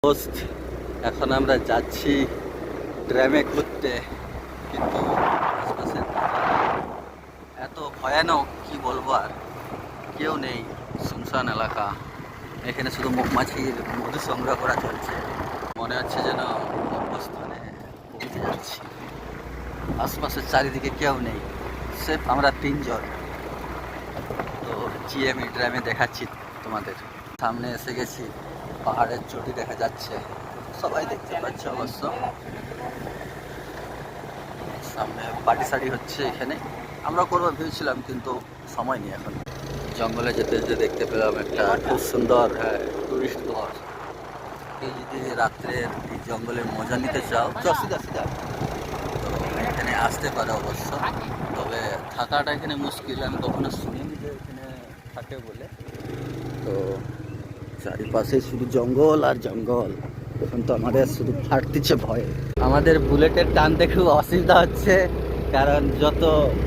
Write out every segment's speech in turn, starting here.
দোস্ত, এখন আমরা যাচ্ছি ড্রামে ঘুরতে, কিন্তু আশপাশের এত ভয়ানক, কি বলবো আর, কেউ নেই, শুনশান এলাকা। এখানে শুধু মৌমাছির মধু সংগ্রহ করা চলছে। মনে হচ্ছে যেন অবস্থানে পৌঁছে যাচ্ছি। আশপাশের চারিদিকে কেউ নেই, সেফ আমরা তিনজন। তো আমি ড্রামে দেখাচ্ছি তোমাদের। সামনে এসে গেছি, পাহাড়ের চটি দেখা যাচ্ছে, সবাই দেখতে পাচ্ছে অবশ্য। সামনে পার্টি সার্টি হচ্ছে এখানে, আমরা করবো ভেবেছিলাম, কিন্তু সময় নেই এখন। জঙ্গলে যেতে যেতে দেখতে পেলাম একটা খুব সুন্দর টুরিস্ট ঘর। এই যদি রাত্রে এই জঙ্গলের মজা নিতে চাও তো এখানে আসতে পারো অবশ্য। তবে থাকাটা এখানে মুশকিল, আমি কখনো শুনিনি যে এখানে থাকে বলে। তো চারিপাশে শুধু জঙ্গল আর জঙ্গল। এখন তো আমাদের শুধু ফাটতিছে ভয়ে। আমাদের বুলেটের টানতে খুব অসুবিধা হচ্ছে, কারণ যত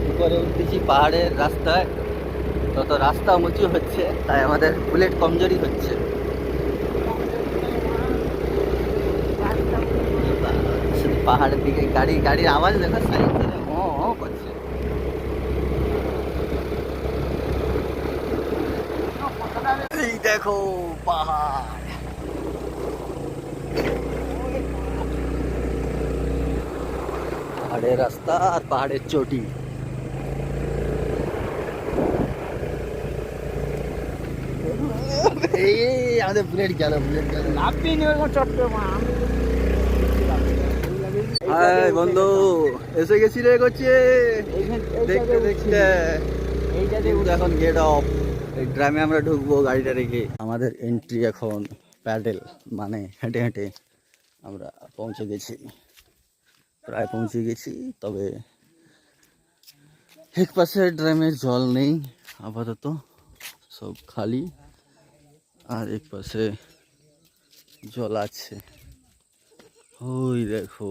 উপরে উঠতেছি পাহাড়ের রাস্তায় তত রাস্তা উঁচু হচ্ছে, তাই আমাদের বুলেট কমজোরি হচ্ছে। শুধু পাহাড়ের দিকে গাড়ির আওয়াজ দেখো, সাইড থেকে করছে। এই দেখো পাহাড়, পাহাড়ের রাস্তা আর পাহাড়ের চটি। এই আমাদের বুলেট গেল। হাই বন্ধু, এসে গেছি রে করছে দেখতে দেখতে। এখন গেট অফ। এই ড্রামে আমরা ঢুকবো গাড়িটা রেখে। আমাদের এন্ট্রি এখন প্যাডেল, মানে হেঁটে হেঁটে আমরা পৌঁছে গেছি, প্রায় পৌঁছে গেছি। তবে এক পাশে ড্রামের জল নেই আপাতত, সব খালি, আর এক পাশে জল আছে। ওই দেখো।